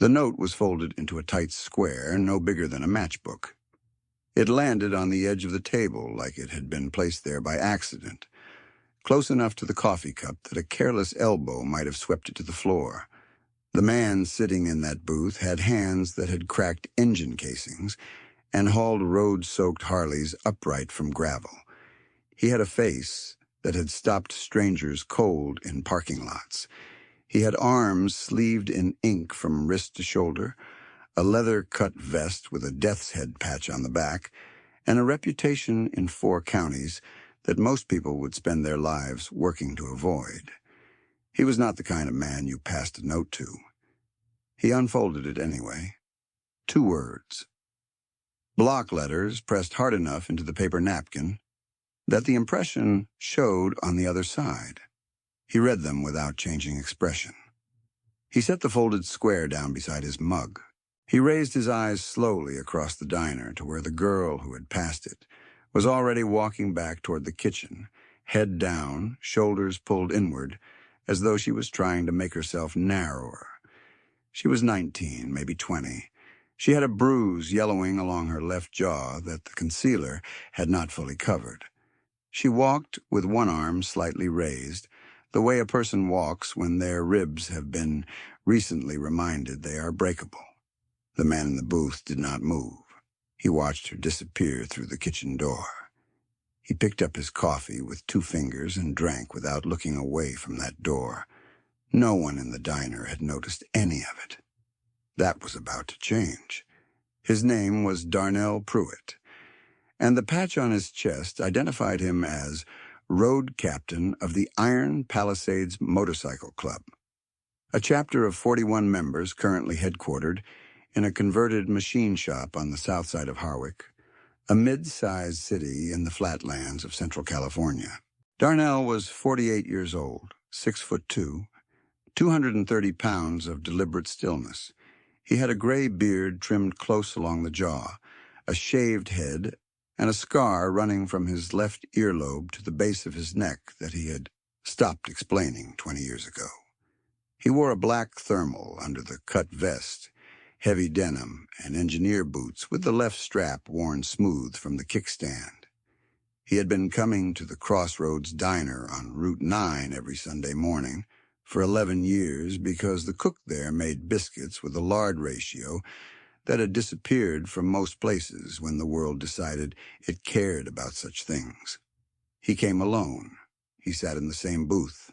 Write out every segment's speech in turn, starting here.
The note was folded into a tight square, no bigger than a matchbook. It landed on the edge of the table like it had been placed there by accident, close enough to the coffee cup that a careless elbow might have swept it to the floor. The man sitting in that booth had hands that had cracked engine casings and hauled road-soaked Harleys upright from gravel. He had a face that had stopped strangers cold in parking lots. He had arms sleeved in ink from wrist to shoulder, a leather-cut vest with a death's head patch on the back, and a reputation in 4 counties that most people would spend their lives working to avoid. He was not the kind of man you passed a note to. He unfolded it anyway. 2 words. Block letters pressed hard enough into the paper napkin that the impression showed on the other side. He read them without changing expression. He set the folded square down beside his mug. He raised his eyes slowly across the diner to where the girl who had passed it was already walking back toward the kitchen, head down, shoulders pulled inward, as though she was trying to make herself narrower. She was 19, maybe 20. She had a bruise yellowing along her left jaw that the concealer had not fully covered. She walked with one arm slightly raised, the way a person walks when their ribs have been recently reminded they are breakable. The man in the booth did not move. He watched her disappear through the kitchen door. He picked up his coffee with 2 fingers and drank without looking away from that door. No one in the diner had noticed any of it. That was about to change. His name was Darnell Pruitt, and the patch on his chest identified him as road captain of the Iron Palisades Motorcycle Club, a chapter of 41 members currently headquartered in a converted machine shop on the south side of Harwick, a mid-sized city in the flatlands of Central California. Darnell was 48 years old, 6'2", 230 pounds of deliberate stillness. He had a gray beard trimmed close along the jaw, a shaved head, and a scar running from his left earlobe to the base of his neck that he had stopped explaining 20 years ago. He wore a black thermal under the cut vest, heavy denim, and engineer boots with the left strap worn smooth from the kickstand. He had been coming to the Crossroads Diner on Route 9 every Sunday morning for 11 years because the cook there made biscuits with a lard ratio that had disappeared from most places when the world decided it cared about such things. He came alone. He sat in the same booth.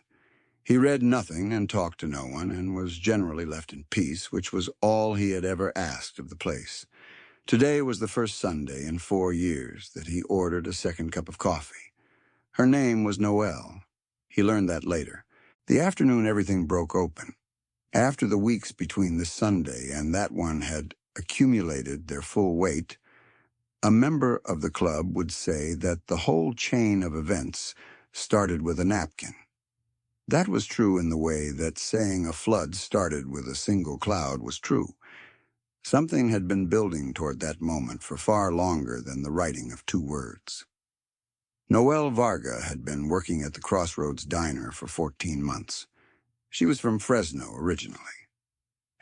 He read nothing and talked to no one and was generally left in peace, which was all he had ever asked of the place. Today was the first Sunday in 4 years that he ordered a second cup of coffee. Her name was Noelle. He learned that later. The afternoon everything broke open. After the weeks between this Sunday and that one had accumulated their full weight, a member of the club would say that the whole chain of events started with a napkin. That was true in the way that saying a flood started with a single cloud was true. Something had been building toward that moment for far longer than the writing of 2 words. Noelle Varga had been working at the Crossroads Diner for 14 months. She was from Fresno originally.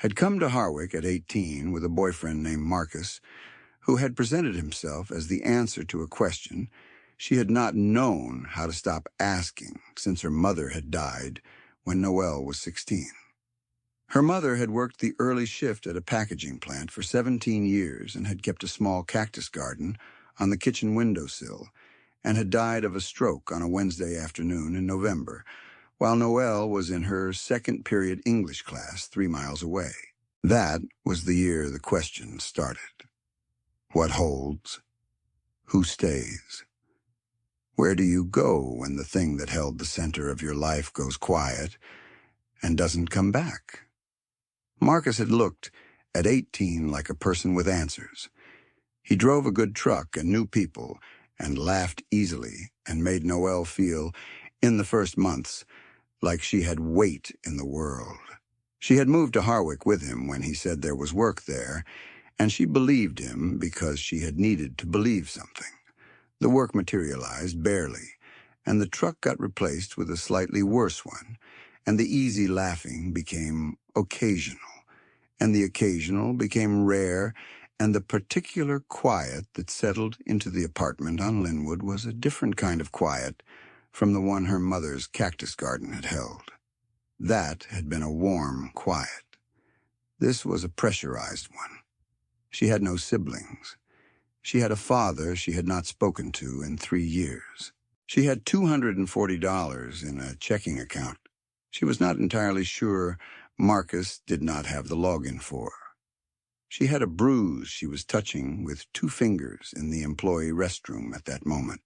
Had come to Harwick at 18 with a boyfriend named Marcus, who had presented himself as the answer to a question she had not known how to stop asking since her mother had died when Noelle was 16. Her mother had worked the early shift at a packaging plant for 17 years and had kept a small cactus garden on the kitchen windowsill and had died of a stroke on a Wednesday afternoon in November, while Noelle was in her second period English class 3 miles away. That was the year the question started. What holds? Who stays? Where do you go when the thing that held the center of your life goes quiet and doesn't come back? Marcus had looked at 18 like a person with answers. He drove a good truck and knew people and laughed easily and made Noelle feel, in the first months, like she had weight in the world. She had moved to Harwick with him when he said there was work there, and she believed him because she had needed to believe something. The work materialized barely, and the truck got replaced with a slightly worse one, and the easy laughing became occasional, and the occasional became rare, and the particular quiet that settled into the apartment on Linwood was a different kind of quiet from the one her mother's cactus garden had held. That had been a warm quiet. This was a pressurized one. She had no siblings. She had a father she had not spoken to in 3 years. She had $240 in a checking account. She was not entirely sure Marcus did not have the login for. She had a bruise she was touching with 2 fingers in the employee restroom at that moment,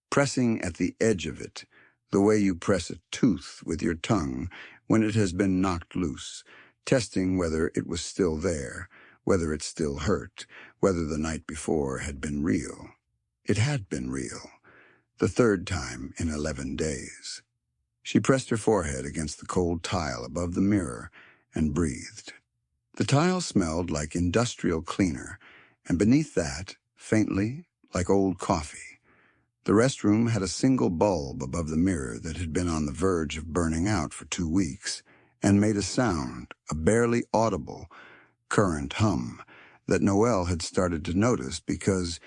pressing at the edge of it, the way you press a tooth with your tongue when it has been knocked loose, testing whether it was still there, whether it still hurt, whether the night before had been real. It had been real, the 3rd time in 11 days. She pressed her forehead against the cold tile above the mirror and breathed. The tile smelled like industrial cleaner, and beneath that, faintly, like old coffee. The restroom had a single bulb above the mirror that had been on the verge of burning out for 2 weeks, and made a sound, a barely audible, current hum, that Noelle had started to notice because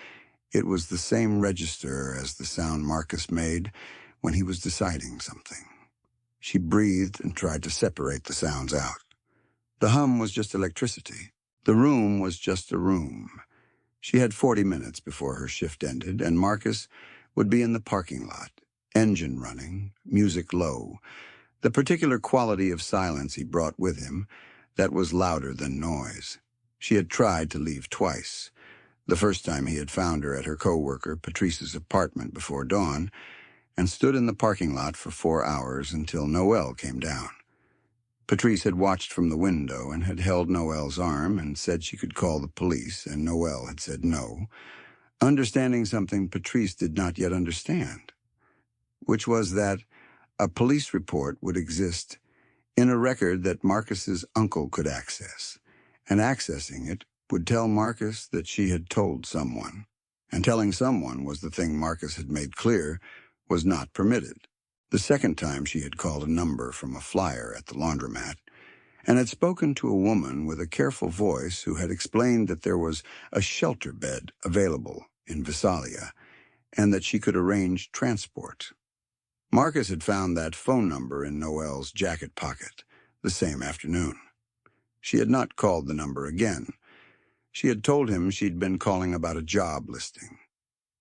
it was the same register as the sound Marcus made when he was deciding something. She breathed and tried to separate the sounds out. The hum was just electricity. The room was just a room. She had 40 minutes before her shift ended, and Marcus would be in the parking lot, engine running, music low, the particular quality of silence he brought with him that was louder than noise. She had tried to leave twice. The first time he had found her at her co-worker Patrice's apartment before dawn, and stood in the parking lot for 4 hours until Noelle came down. Patrice had watched from the window and had held Noelle's arm and said she could call the police, and Noelle had said no, understanding something Patrice did not yet understand, which was that a police report would exist in a record that Marcus's uncle could access, and accessing it would tell Marcus that she had told someone, and telling someone was the thing Marcus had made clear was not permitted. The second time she had called a number from a flyer at the laundromat, and had spoken to a woman with a careful voice who had explained that there was a shelter bed available in Visalia, and that she could arrange transport. Marcus had found that phone number in Noelle's jacket pocket the same afternoon. She had not called the number again. She had told him she'd been calling about a job listing.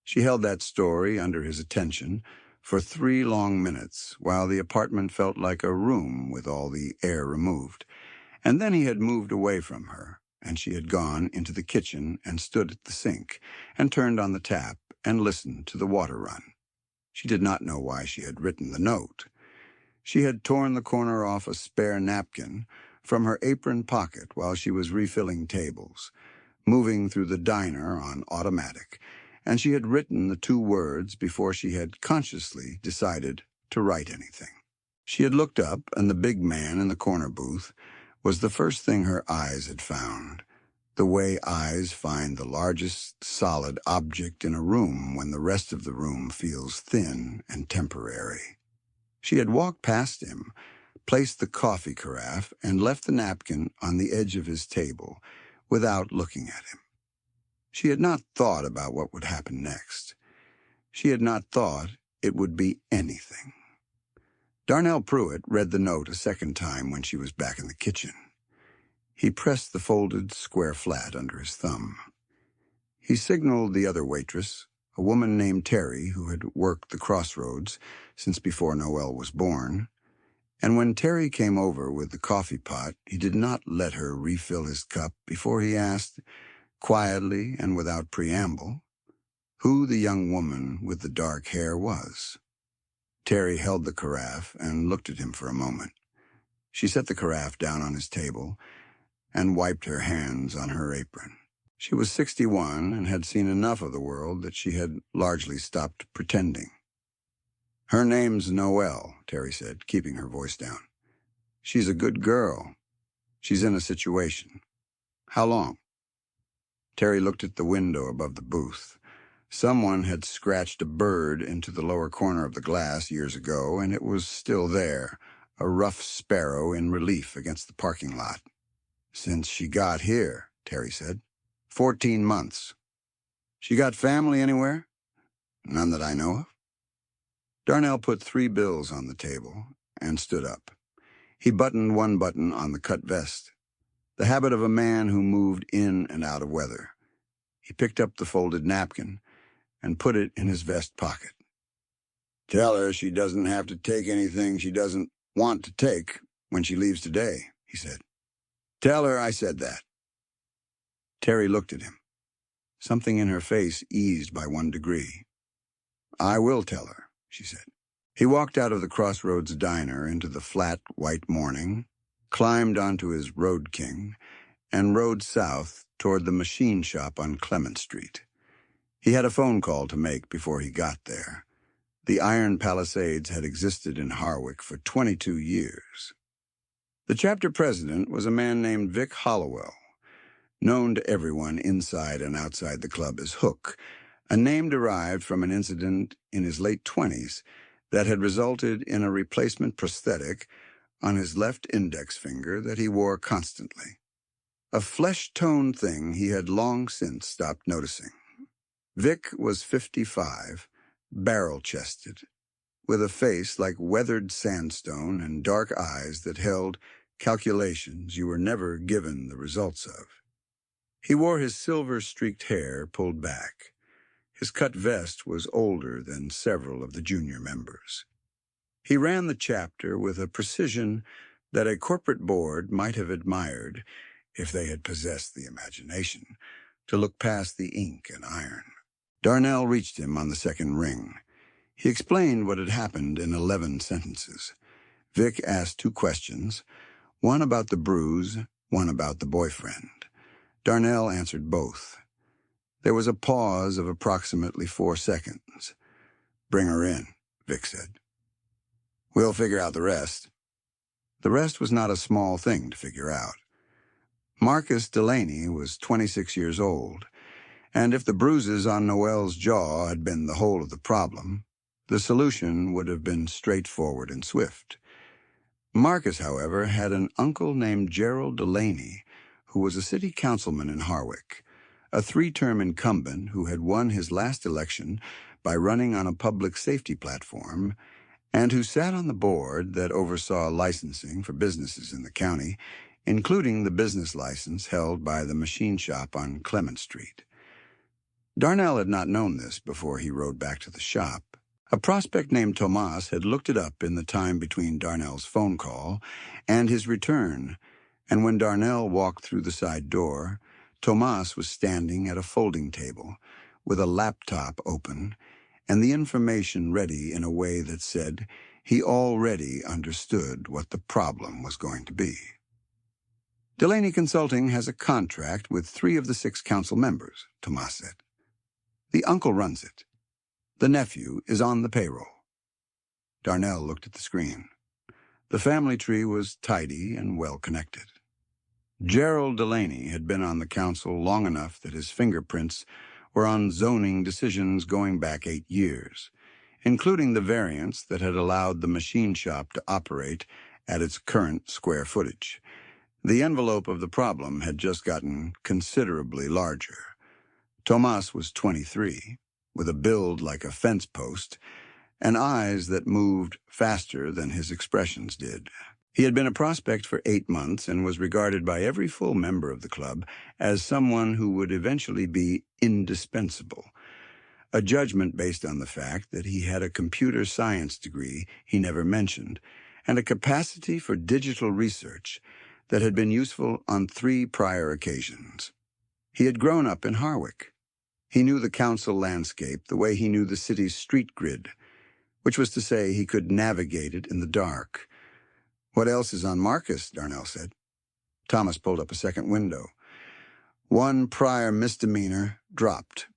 She held that story under his attention for 3 long minutes, while the apartment felt like a room with all the air removed. And then he had moved away from her, and she had gone into the kitchen and stood at the sink, and turned on the tap and listened to the water run. She did not know why she had written the note. She had torn the corner off a spare napkin from her apron pocket while she was refilling tables, moving through the diner on automatic, and she had written the 2 words before she had consciously decided to write anything. She had looked up, and the big man in the corner booth was the first thing her eyes had found, the way eyes find the largest solid object in a room when the rest of the room feels thin and temporary. She had walked past him, placed the coffee carafe, and left the napkin on the edge of his table without looking at him. She had not thought about what would happen next. She had not thought it would be anything. Darnell Pruitt read the note a second time when she was back in the kitchen. He pressed the folded square flat under his thumb. He signaled the other waitress, a woman named Terry who had worked the Crossroads since before Noelle was born, and when Terry came over with the coffee pot, he did not let her refill his cup before he asked, quietly and without preamble, who the young woman with the dark hair was. Terry held the carafe and looked at him for a moment. She set the carafe down on his table and wiped her hands on her apron. She was 61 and had seen enough of the world that she had largely stopped pretending. "Her name's Noelle," Terry said, keeping her voice down. "She's a good girl. She's in a situation. How long?" Terry looked at the window above the booth. Someone had scratched a bird into the lower corner of the glass years ago, and it was still there, a rough sparrow in relief against the parking lot. "Since she got here," Terry said. 14 months. She got family anywhere? None that I know of." Darnell put 3 bills on the table and stood up. He buttoned one button on the cut vest, the habit of a man who moved in and out of weather. He picked up the folded napkin and put it in his vest pocket. "Tell her she doesn't have to take anything she doesn't want to take when she leaves today," he said. "Tell her I said that." Terry looked at him. Something in her face eased by 1 degree. "I will tell her," she said. He walked out of the Crossroads diner into the flat, white morning, climbed onto his Road King, and rode south toward the machine shop on Clement Street. He had a phone call to make before he got there. The Iron Palisades had existed in Harwick for 22 years. The chapter president was a man named Vic Hollowell, known to everyone inside and outside the club as Hook, a name derived from an incident in his late 20s that had resulted in a replacement prosthetic on his left index finger that he wore constantly. A flesh-toned thing he had long since stopped noticing. Vic was 55, barrel-chested, with a face like weathered sandstone and dark eyes that held calculations you were never given the results of. He wore his silver-streaked hair pulled back. His cut vest was older than several of the junior members. He ran the chapter with a precision that a corporate board might have admired if they had possessed the imagination to look past the ink and iron. Darnell reached him on the second ring. He explained what had happened in 11 sentences. Vic asked 2 questions, one about the bruise, one about the boyfriend. Darnell answered both. There was a pause of approximately 4 seconds. "Bring her in," Vic said. "We'll figure out the rest." The rest was not a small thing to figure out. Marcus Delaney was 26 years old, and if the bruises on Noel's jaw had been the whole of the problem, the solution would have been straightforward and swift. Marcus, however, had an uncle named Gerald Delaney, who was a city councilman in Harwick, a 3-term incumbent who had won his last election by running on a public safety platform, and who sat on the board that oversaw licensing for businesses in the county, including the business license held by the machine shop on Clement Street. Darnell had not known this before he rode back to the shop. A prospect named Tomas had looked it up in the time between Darnell's phone call and his return, and when Darnell walked through the side door, Tomas was standing at a folding table with a laptop open and the information ready in a way that said he already understood what the problem was going to be. "Delaney Consulting has a contract with 3 of the 6 council members," Tomas said. "The uncle runs it. The nephew is on the payroll." Darnell looked at the screen. The family tree was tidy and well-connected. Gerald Delaney had been on the council long enough that his fingerprints were on zoning decisions going back 8 years, including the variance that had allowed the machine shop to operate at its current square footage. The envelope of the problem had just gotten considerably larger. Tomas was 23, with a build like a fence post, and eyes that moved faster than his expressions did. He had been a prospect for 8 months and was regarded by every full member of the club as someone who would eventually be indispensable, a judgment based on the fact that he had a computer science degree he never mentioned and a capacity for digital research that had been useful on 3 prior occasions. He had grown up in Harwick. He knew the council landscape the way he knew the city's street grid, which was to say he could navigate it in the dark. "What else is on Marcus?" Darnell said. Thomas pulled up a second window. 1 prior misdemeanor, dropped.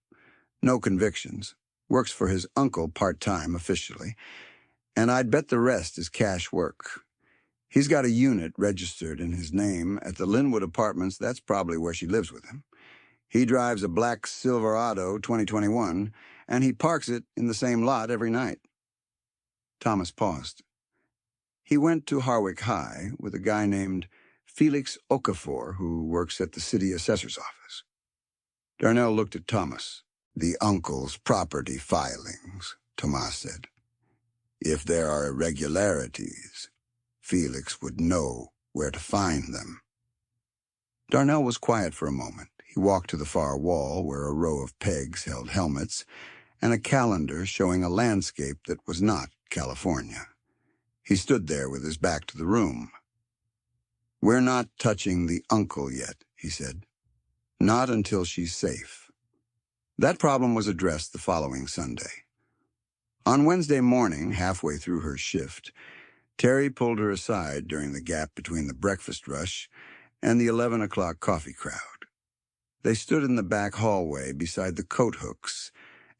No convictions. Works for his uncle part-time officially. And I'd bet the rest is cash work. He's got a unit registered in his name at the Linwood Apartments. That's probably where she lives with him. He drives a black Silverado 2021, and he parks it in the same lot every night." Thomas paused. "He went to Harwick High with a guy named Felix Okafor, who works at the city assessor's office. Darnell looked at Thomas. The uncle's property filings, Tomas said. If there are irregularities, Felix would know where to find them. Darnell was quiet for a moment. He walked to the far wall where a row of pegs held helmets and a calendar showing a landscape that was not California. He stood there with his back to the room. "We're not touching the uncle yet," he said. "Not until she's safe." That problem was addressed the following Sunday. On Wednesday morning, halfway through her shift, Terry pulled her aside during the gap between the breakfast rush and the 11 o'clock coffee crowd. They stood in the back hallway beside the coat hooks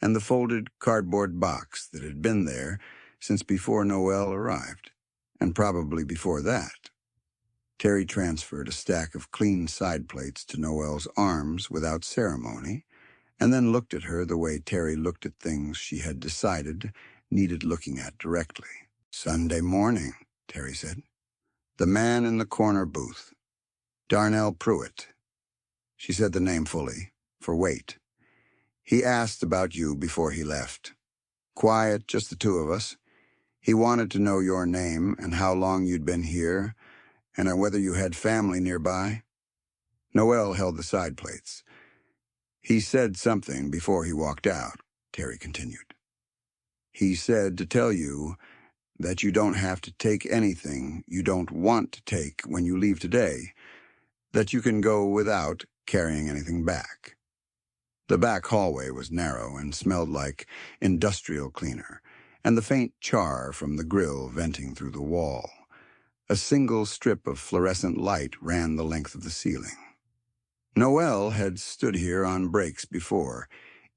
and the folded cardboard box that had been there since before Noel arrived, and probably before that. Terry transferred a stack of clean side plates to Noel's arms without ceremony, and then looked at her the way Terry looked at things she had decided needed looking at directly. "Sunday morning," Terry said. "The man in the corner booth. Darnell Pruitt." She said the name fully, for weight. "He asked about you before he left. Quiet, just the two of us. He wanted to know your name and how long you'd been here, and whether you had family nearby." Noel held the side plates. "He said something before he walked out," Terry continued. "He said to tell you that you don't have to take anything you don't want to take when you leave today, that you can go without carrying anything back." The back hallway was narrow and smelled like industrial cleaner, and the faint char from the grill venting through the wall. A single strip of fluorescent light ran the length of the ceiling. Noel had stood here on breaks before,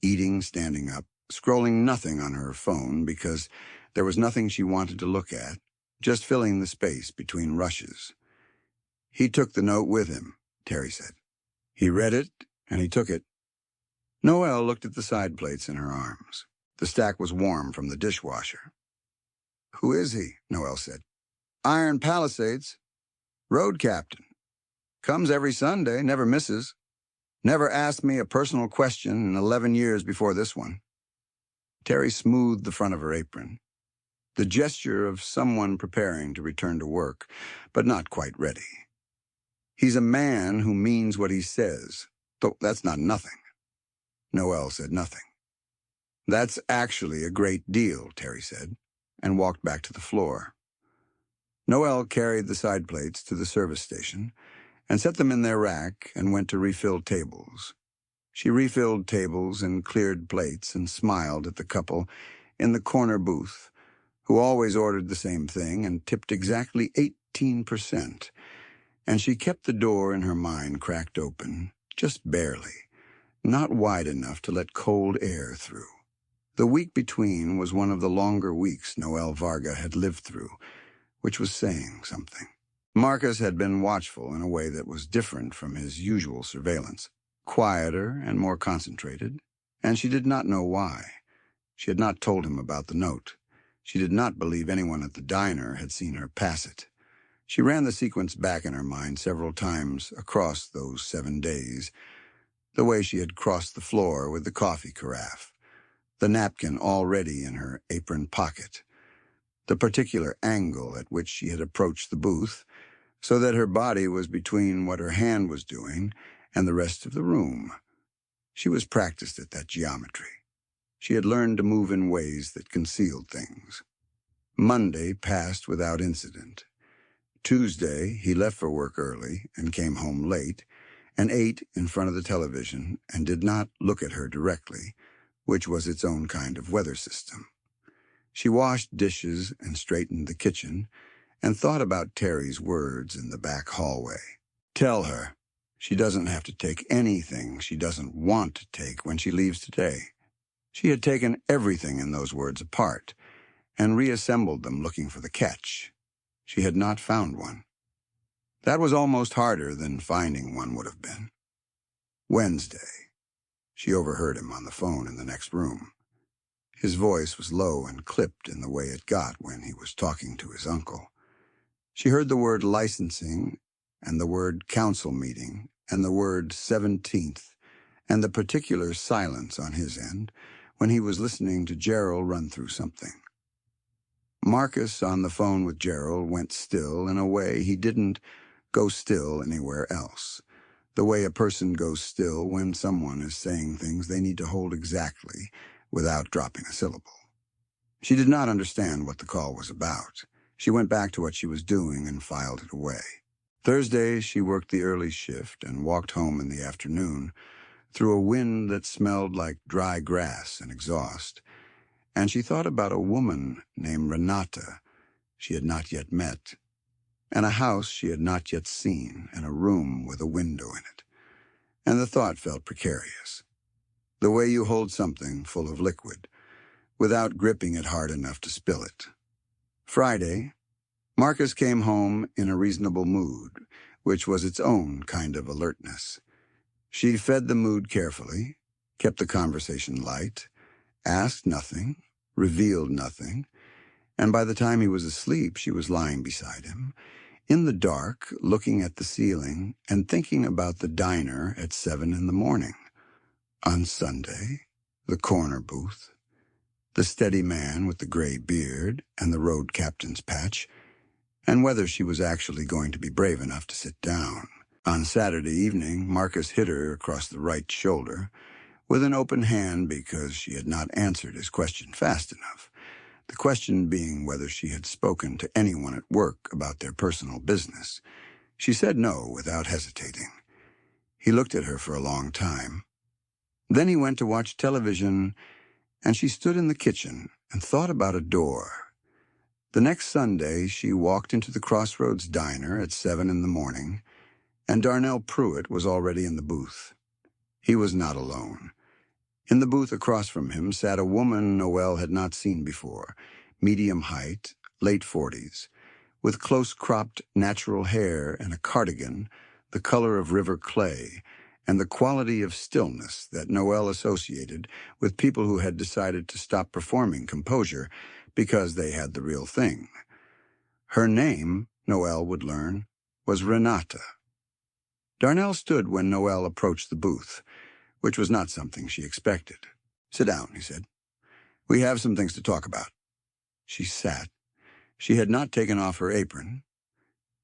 eating standing up, scrolling nothing on her phone because there was nothing she wanted to look at, just filling the space between rushes. "He took the note with him," Terry said. "He read it, and he took it." Noel looked at the side plates in her arms. The stack was warm from the dishwasher. "Who is he?" Noel said. "Iron Palisades. Road captain. Comes every Sunday, never misses. Never asked me a personal question in 11 years before this one." Terry smoothed the front of her apron, the gesture of someone preparing to return to work, but not quite ready. "He's a man who means what he says, though that's not nothing." Noel said nothing. "That's actually a great deal," Terry said, and walked back to the floor. Noel carried the side plates to the service station and set them in their rack and went to refill tables. She refilled tables and cleared plates and smiled at the couple in the corner booth, who always ordered the same thing and tipped exactly 18%, and she kept the door in her mind cracked open, just barely, not wide enough to let cold air through. The week between was one of the longer weeks Noel Varga had lived through, which was saying something. Marcus had been watchful in a way that was different from his usual surveillance, quieter and more concentrated, and she did not know why. She had not told him about the note. She did not believe anyone at the diner had seen her pass it. She ran the sequence back in her mind several times across those 7 days, the way she had crossed the floor with the coffee carafe, the napkin already in her apron pocket, the particular angle at which she had approached the booth, so that her body was between what her hand was doing and the rest of the room. She was practiced at that geometry. She had learned to move in ways that concealed things. Monday passed without incident. Tuesday, he left for work early and came home late, and ate in front of the television and did not look at her directly, which was its own kind of weather system. She washed dishes and straightened the kitchen, and thought about Terry's words in the back hallway. Tell her she doesn't have to take anything she doesn't want to take when she leaves today. She had taken everything in those words apart and reassembled them looking for the catch. She had not found one. That was almost harder than finding one would have been. Wednesday. She overheard him on the phone in the next room. His voice was low and clipped in the way it got when he was talking to his uncle. She heard the word licensing and the word council meeting, and the word 17th, and the particular silence on his end when he was listening to Gerald run through something. Marcus on the phone with Gerald went still in a way he didn't go still anywhere else. The way a person goes still when someone is saying things they need to hold exactly without dropping a syllable. She did not understand what the call was about. She went back to what she was doing and filed it away. Thursday, she worked the early shift and walked home in the afternoon through a wind that smelled like dry grass and exhaust, and she thought about a woman named Renata she had not yet met, and a house she had not yet seen, and a room with a window in it. And the thought felt precarious. The way you hold something full of liquid, without gripping it hard enough to spill it. Friday, Marcus came home in a reasonable mood, which was its own kind of alertness. She fed the mood carefully, kept the conversation light, asked nothing, revealed nothing, and by the time he was asleep, she was lying beside him, in the dark, looking at the ceiling and thinking about the diner at 7 in the morning. On Sunday, the corner booth, the steady man with the gray beard and the road captain's patch, and whether she was actually going to be brave enough to sit down. On Saturday evening, Marcus hit her across the right shoulder with an open hand because she had not answered his question fast enough, the question being whether she had spoken to anyone at work about their personal business. She said no without hesitating. He looked at her for a long time. Then he went to watch television, and she stood in the kitchen and thought about a door. The next Sunday, she walked into the Crossroads Diner at 7 in the morning, and Darnell Pruitt was already in the booth. He was not alone. In the booth across from him sat a woman Noelle had not seen before, medium height, late 40s, with close-cropped natural hair and a cardigan the color of river clay, and the quality of stillness that Noelle associated with people who had decided to stop performing composure because they had the real thing. Her name, Noelle would learn, was Renata. Darnell stood when Noelle approached the booth, which was not something she expected. "Sit down," he said. "We have some things to talk about." She sat. She had not taken off her apron.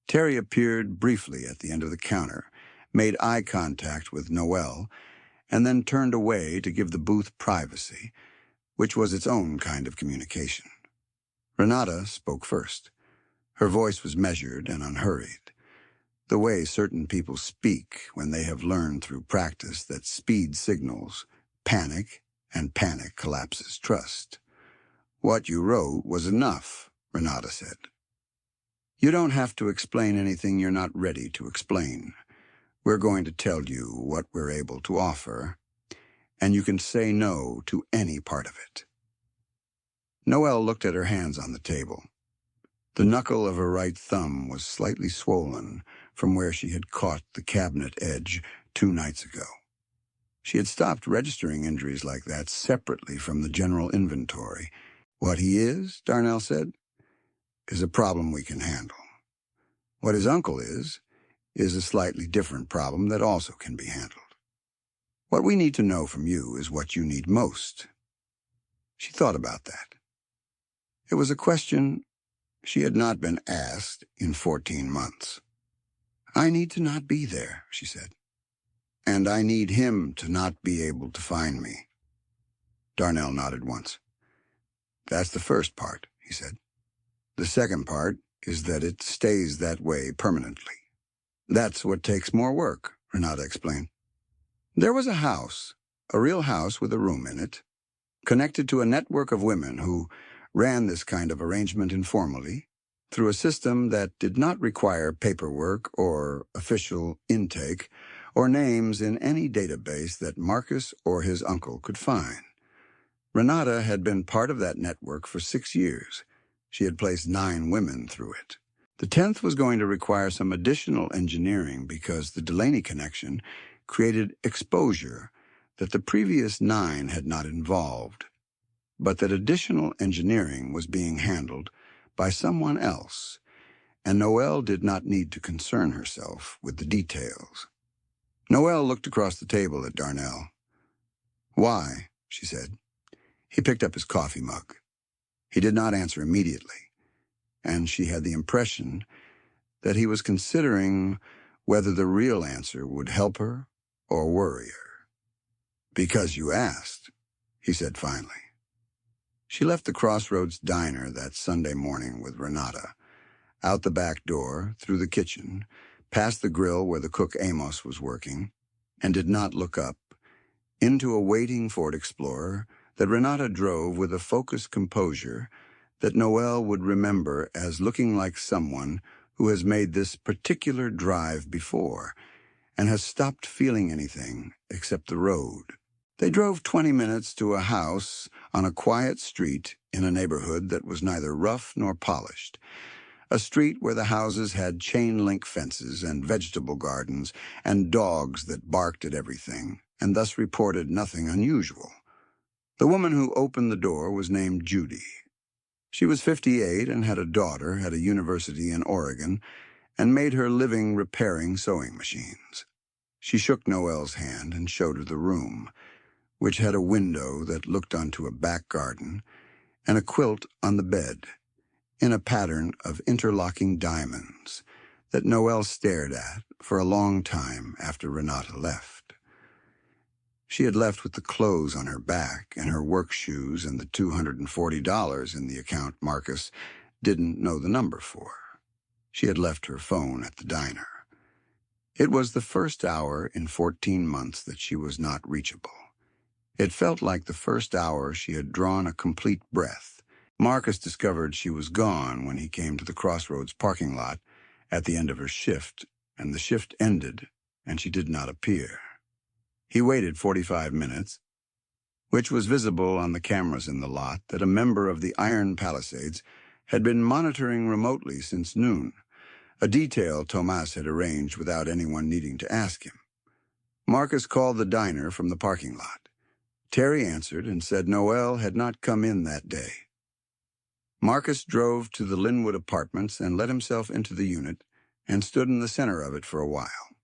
Terry appeared briefly at the end of the counter, made eye contact with Noelle, and then turned away to give the booth privacy, which was its own kind of communication. Renata spoke first. Her voice was measured and unhurried, the way certain people speak when they have learned through practice that speed signals panic, and panic collapses trust. "What you wrote was enough," Renata said. "You don't have to explain anything you're not ready to explain. We're going to tell you what we're able to offer, and you can say no to any part of it." Noelle looked at her hands on the table. The knuckle of her right thumb was slightly swollen from where she had caught the cabinet edge 2 nights ago. She had stopped registering injuries like that separately from the general inventory. "What he is," Darnell said, "is a problem we can handle. What his uncle is a slightly different problem that also can be handled. What we need to know from you is what you need most." She thought about that. It was a question she had not been asked in 14 months. "I need to not be there," she said. "And I need him to not be able to find me." Darnell nodded once. "That's the first part," he said. "The second part is that it stays that way permanently." "That's what takes more work," Renata explained. "There was a house, a real house with a room in it, connected to a network of women who ran this kind of arrangement informally through a system that did not require paperwork or official intake or names in any database that Marcus or his uncle could find. Renata had been part of that network for 6 years. She had placed 9 women through it. The 10th was going to require some additional engineering because the Delaney connection created exposure that the previous 9 had not involved, but that additional engineering was being handled by someone else, and Noelle did not need to concern herself with the details. Noelle looked across the table at Darnell. "Why?" she said. He picked up his coffee mug. He did not answer immediately, and she had the impression that he was considering whether the real answer would help her or worry her. "Because you asked," he said finally. She left the Crossroads Diner that Sunday morning with Renata, out the back door, through the kitchen, past the grill where the cook Amos was working, and did not look up, into a waiting Ford Explorer that Renata drove with a focused composure that Noelle would remember as looking like someone who has made this particular drive before and has stopped feeling anything except the road. They drove 20 minutes to a house on a quiet street in a neighborhood that was neither rough nor polished, a street where the houses had chain-link fences and vegetable gardens and dogs that barked at everything and thus reported nothing unusual. The woman who opened the door was named Judy. She was 58 and had a daughter at a university in Oregon and made her living repairing sewing machines. She shook Noelle's hand and showed her the room, which had a window that looked onto a back garden and a quilt on the bed, in a pattern of interlocking diamonds that Noelle stared at for a long time after Renata left. She had left with the clothes on her back and her work shoes and the $240 in the account Marcus didn't know the number for. She had left her phone at the diner. It was the first hour in 14 months that she was not reachable. It felt like the first hour she had drawn a complete breath. Marcus discovered she was gone when he came to the Crossroads parking lot at the end of her shift, and the shift ended, and she did not appear. He waited 45 minutes, which was visible on the cameras in the lot that a member of the Iron Palisades had been monitoring remotely since noon, a detail Tomas had arranged without anyone needing to ask him. Marcus called the diner from the parking lot. Terry answered and said Noelle had not come in that day. Marcus drove to the Linwood Apartments and let himself into the unit and stood in the center of it for a while.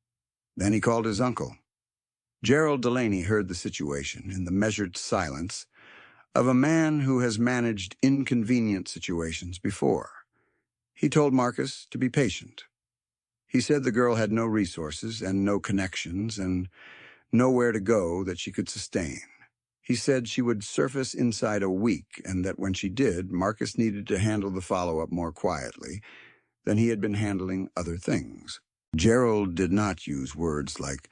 Then he called his uncle. Gerald Delaney heard the situation in the measured silence of a man who has managed inconvenient situations before. He told Marcus to be patient. He said the girl had no resources and no connections and nowhere to go that she could sustain. He said she would surface inside a week and that when she did, Marcus needed to handle the follow-up more quietly than he had been handling other things. Gerald did not use words like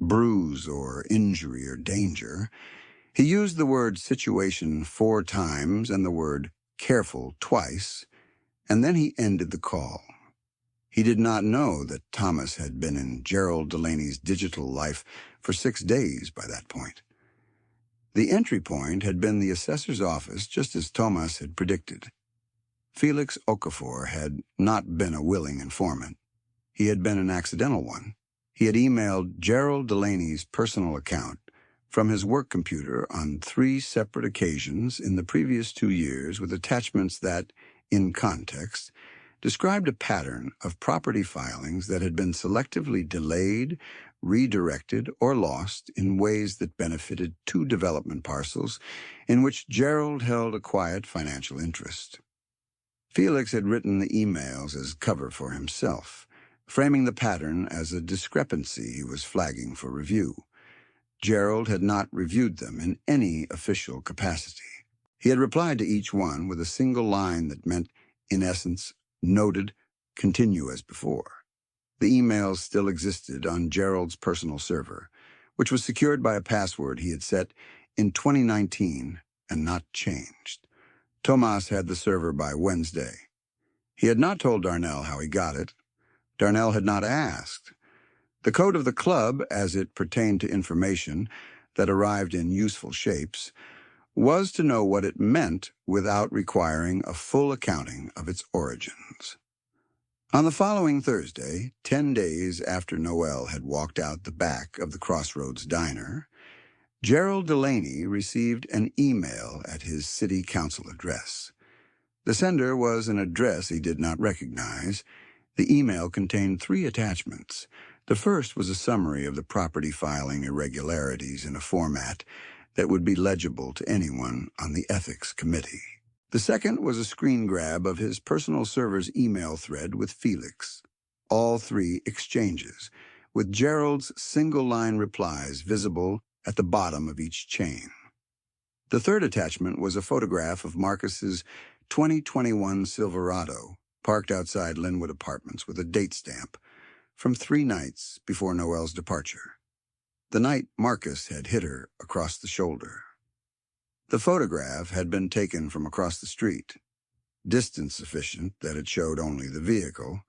bruise or injury or danger. He used the word situation 4 times and the word careful twice, and then he ended the call. He did not know that Thomas had been in Gerald Delaney's digital life for 6 days by that point. The entry point had been the assessor's office, just as Thomas had predicted. Felix Okafor had not been a willing informant. He had been an accidental one. He had emailed Gerald Delaney's personal account from his work computer on 3 separate occasions in the previous 2 years with attachments that, in context, described a pattern of property filings that had been selectively delayed, redirected, or lost in ways that benefited 2 development parcels in which Gerald held a quiet financial interest. Felix had written the emails as cover for himself, framing the pattern as a discrepancy he was flagging for review. Gerald had not reviewed them in any official capacity. He had replied to each one with a single line that meant, in essence, noted, continue as before. The emails still existed on Gerald's personal server, which was secured by a password he had set in 2019 and not changed. Tomas had the server by Wednesday. He had not told Darnell how he got it. Darnell had not asked. The code of the club, as it pertained to information that arrived in useful shapes, was to know what it meant without requiring a full accounting of its origins. On the following Thursday, 10 days after Noelle had walked out the back of the Crossroads Diner, Gerald Delaney received an email at his city council address. The sender was an address he did not recognize, The email contained 3 attachments. The first was a summary of the property filing irregularities in a format that would be legible to anyone on the Ethics Committee. The second was a screen grab of his personal server's email thread with Felix. All 3 exchanges, with Gerald's single-line replies visible at the bottom of each chain. The third attachment was a photograph of Marcus's 2021 Silverado, parked outside Linwood Apartments with a date stamp, from 3 nights before Noelle's departure. The night Marcus had hit her across the shoulder. The photograph had been taken from across the street, distance sufficient that it showed only the vehicle,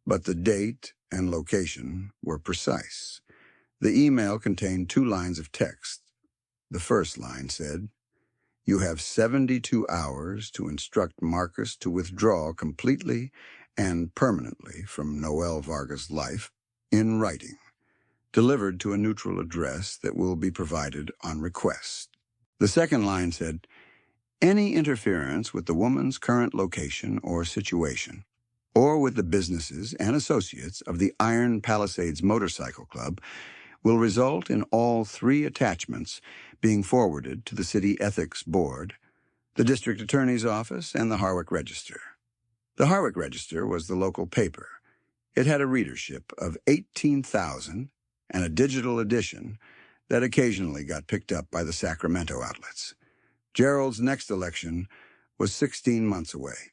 but the date and location were precise. The email contained 2 lines of text. The first line said, "You have 72 hours to instruct Marcus to withdraw completely and permanently from Noelle Varga's life in writing, delivered to a neutral address that will be provided on request." The second line said, "Any interference with the woman's current location or situation, or with the businesses and associates of the Iron Palisades Motorcycle Club, will result in all 3 attachments being forwarded to the City Ethics Board, the District Attorney's Office, and the Harwick Register." The Harwick Register was the local paper. It had a readership of 18,000 and a digital edition that occasionally got picked up by the Sacramento outlets. Gerald's next election was 16 months away.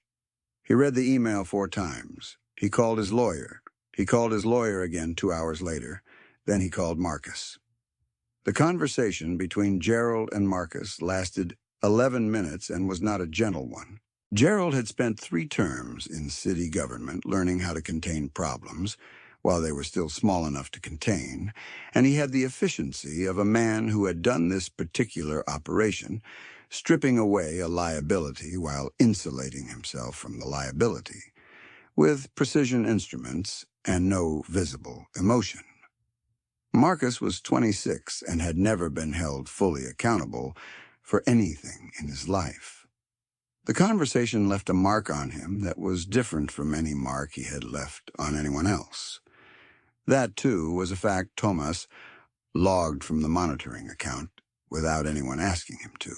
He read the email 4 times. He called his lawyer. He called his lawyer again 2 hours later. Then he called Marcus. The conversation between Gerald and Marcus lasted 11 minutes and was not a gentle one. Gerald had spent 3 terms in city government learning how to contain problems while they were still small enough to contain, and he had the efficiency of a man who had done this particular operation, stripping away a liability while insulating himself from the liability, with precision instruments and no visible emotion. Marcus was 26 and had never been held fully accountable for anything in his life. The conversation left a mark on him that was different from any mark he had left on anyone else. That, too, was a fact Thomas logged from the monitoring account without anyone asking him to.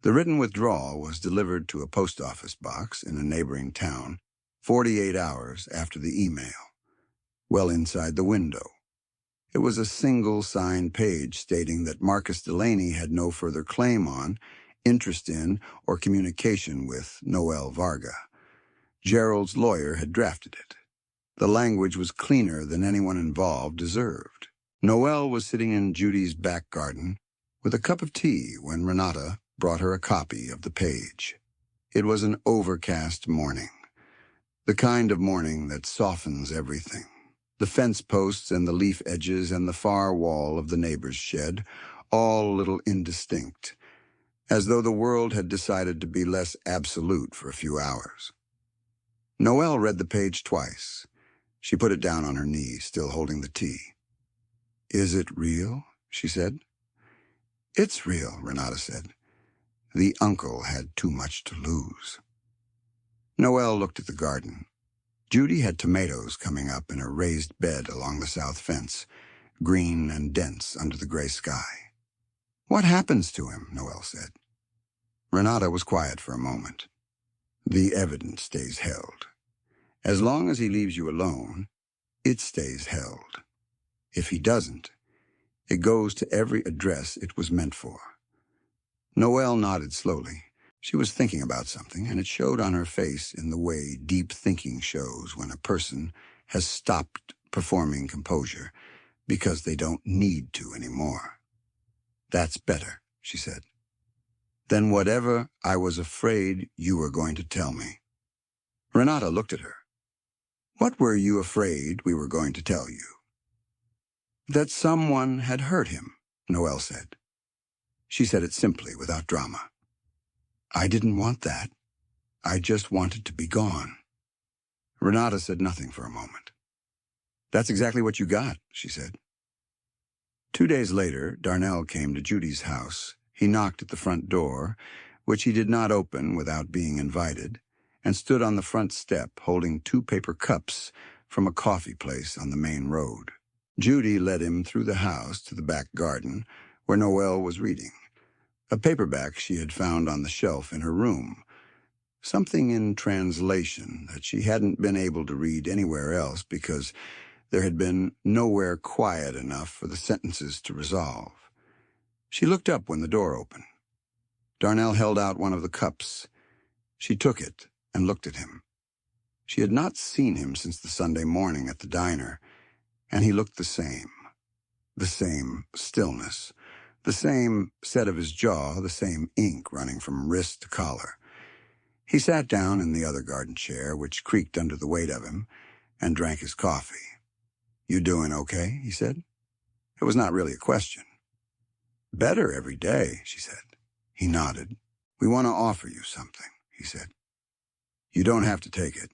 The written withdrawal was delivered to a post office box in a neighboring town 48 hours after the email, well inside the window. It was a single signed page stating that Marcus Delaney had no further claim on, interest in, or communication with Noelle Varga. Gerald's lawyer had drafted it. The language was cleaner than anyone involved deserved. Noelle was sitting in Judy's back garden with a cup of tea when Renata brought her a copy of the page. It was an overcast morning, the kind of morning that softens everything. The fence posts and the leaf edges and the far wall of the neighbor's shed, all a little indistinct, as though the world had decided to be less absolute for a few hours. Noelle read the page twice. She put it down on her knee, still holding the tea. "Is it real?" she said. "It's real," Renata said. "The uncle had too much to lose." Noelle looked at the garden. Judy had tomatoes coming up in a raised bed along the south fence, green and dense under the gray sky. "What happens to him?" Noelle said. Renata was quiet for a moment. "The evidence stays held. As long as he leaves you alone, it stays held. If he doesn't, it goes to every address it was meant for." Noelle nodded slowly. She was thinking about something, and it showed on her face in the way deep thinking shows when a person has stopped performing composure because they don't need to anymore. "That's better," she said. "Then whatever I was afraid you were going to tell me." Renata looked at her. "What were you afraid we were going to tell you?" "That someone had hurt him," Noelle said. She said it simply, without drama. "I didn't want that. I just wanted to be gone." Renata said nothing for a moment. "That's exactly what you got," she said. 2 days later, Darnell came to Judy's house. He knocked at the front door, which he did not open without being invited, and stood on the front step holding 2 paper cups from a coffee place on the main road. Judy led him through the house to the back garden, where Noelle was reading. A paperback she had found on the shelf in her room. Something in translation that she hadn't been able to read anywhere else because there had been nowhere quiet enough for the sentences to resolve. She looked up when the door opened. Darnell held out one of the cups. She took it and looked at him. She had not seen him since the Sunday morning at the diner, and he looked the same stillness, the same set of his jaw, the same ink running from wrist to collar. He sat down in the other garden chair, which creaked under the weight of him, and drank his coffee. "You doing okay?" he said. It was not really a question. "Better every day," she said. He nodded. "We want to offer you something," he said. "You don't have to take it.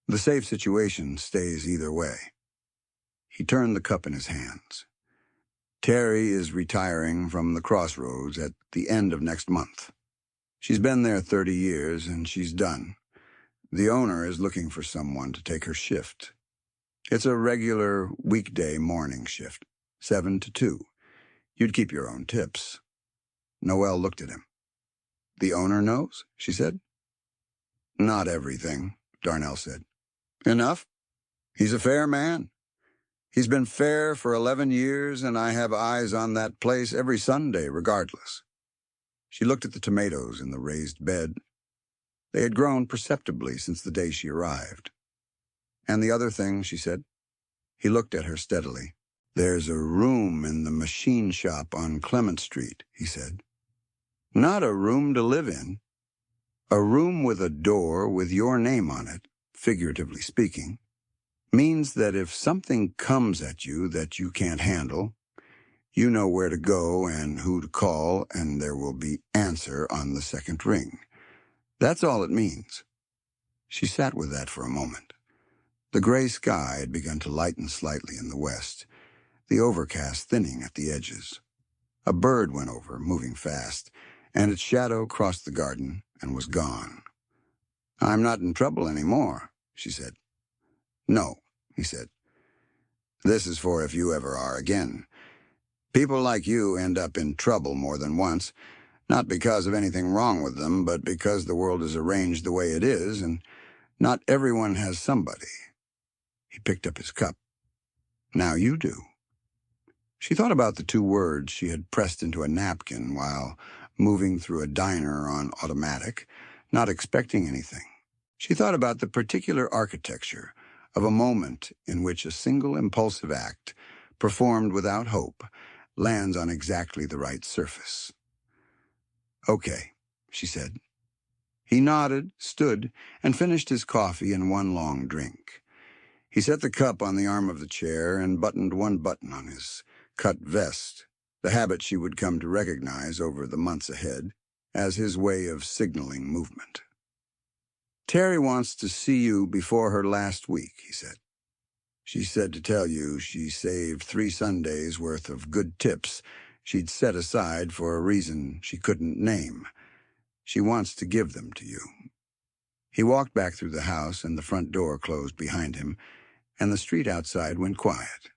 The safe situation stays either way." He turned the cup in his hands. "Terry is retiring from the Crossroads at the end of next month. She's been there 30 years, and she's done. The owner is looking for someone to take her shift. It's a regular weekday morning shift, 7 to 2. You'd keep your own tips." Noelle looked at him. "The owner knows?" she said. "Not everything," Darnell said. "Enough? He's a fair man. He's been fair for 11 years, and I have eyes on that place every Sunday regardless." She looked at the tomatoes in the raised bed. They had grown perceptibly since the day she arrived. "And the other thing," she said. He looked at her steadily. "There's a room in the machine shop on Clement Street," he said. "Not a room to live in. A room with a door with your name on it, figuratively speaking, means that if something comes at you that you can't handle, you know where to go and who to call, and there will be answer on the second ring. That's all it means." She sat with that for a moment. The gray sky had begun to lighten slightly in the west, the overcast thinning at the edges. A bird went over, moving fast, and its shadow crossed the garden and was gone. "I'm not in trouble anymore," she said. "No," he said. "This is for if you ever are again. People like you end up in trouble more than once, not because of anything wrong with them, but because the world is arranged the way it is, and not everyone has somebody." He picked up his cup. "Now you do." She thought about the 2 words she had pressed into a napkin while moving through a diner on automatic, not expecting anything. She thought about the particular architecture of a moment in which a single impulsive act, performed without hope, lands on exactly the right surface. "Okay," she said. He nodded, stood, and finished his coffee in one long drink. He set the cup on the arm of the chair and buttoned one button on his cut vest, the habit she would come to recognize over the months ahead as his way of signaling movement. "Terry wants to see you before her last week," he said. "She said to tell you she saved 3 Sundays' worth of good tips she'd set aside for a reason she couldn't name. She wants to give them to you." He walked back through the house, and the front door closed behind him, and the street outside went quiet.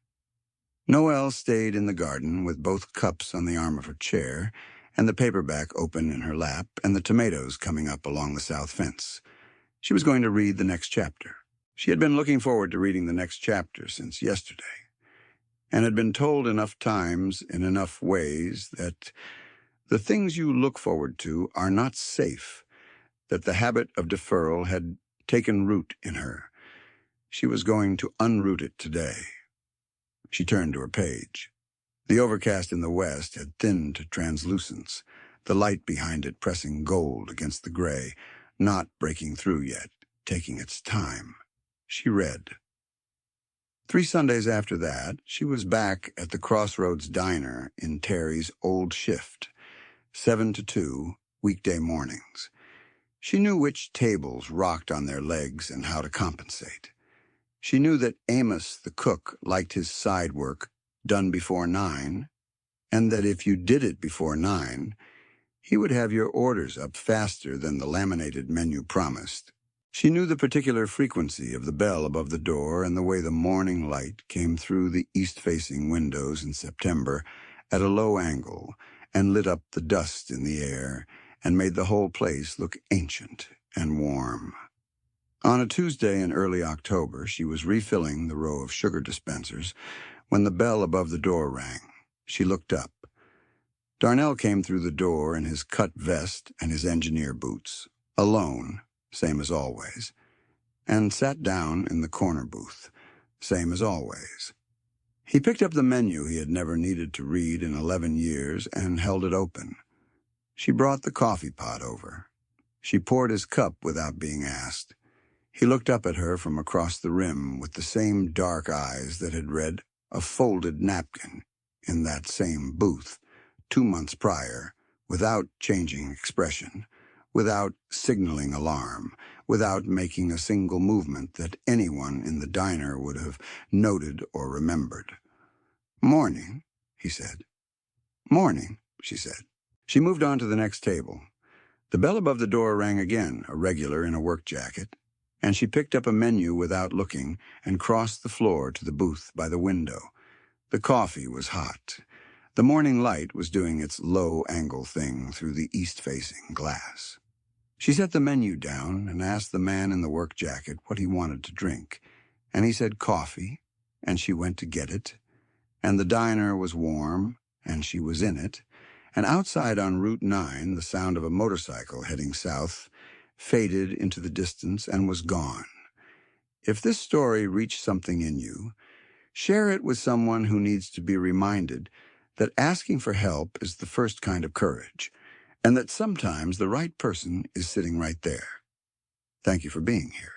Noelle stayed in the garden with both cups on the arm of her chair, and the paperback open in her lap, and the tomatoes coming up along the south fence. She was going to read the next chapter. She had been looking forward to reading the next chapter since yesterday, and had been told enough times in enough ways that the things you look forward to are not safe, that the habit of deferral had taken root in her. She was going to unroot it today. She turned to her page. The overcast in the west had thinned to translucence, the light behind it pressing gold against the gray, not breaking through yet, taking its time. She read. 3 Sundays after that, she was back at the Crossroads Diner in Terry's old shift, 7 to 2, weekday mornings. She knew which tables rocked on their legs and how to compensate. She knew that Amos, the cook, liked his side work done before 9, and that if you did it before 9, he would have your orders up faster than the laminated menu promised, She knew the particular frequency of the bell above the door and the way the morning light came through the east-facing windows in September at a low angle and lit up the dust in the air and made the whole place look ancient and warm. On a Tuesday in early October, she was refilling the row of sugar dispensers when the bell above the door rang. She looked up. Darnell came through the door in his cut vest and his engineer boots, alone, same as always, and sat down in the corner booth, same as always. He picked up the menu he had never needed to read in 11 years and held it open. She brought the coffee pot over. She poured his cup without being asked. He looked up at her from across the rim with the same dark eyes that had read a folded napkin in that same booth 2 months prior, without changing expression, without signaling alarm, without making a single movement that anyone in the diner would have noted or remembered. "Morning," he said. "Morning," she said. She moved on to the next table. The bell above the door rang again, a regular in a work jacket, and she picked up a menu without looking and crossed the floor to the booth by the window. The coffee was hot. The morning light was doing its low-angle thing through the east-facing glass. She set the menu down and asked the man in the work jacket what he wanted to drink, and he said coffee, and she went to get it, and the diner was warm, and she was in it, and outside on Route 9 the sound of a motorcycle heading south faded into the distance and was gone. If this story reached something in you, share it with someone who needs to be reminded that asking for help is the first kind of courage, and that sometimes the right person is sitting right there. Thank you for being here.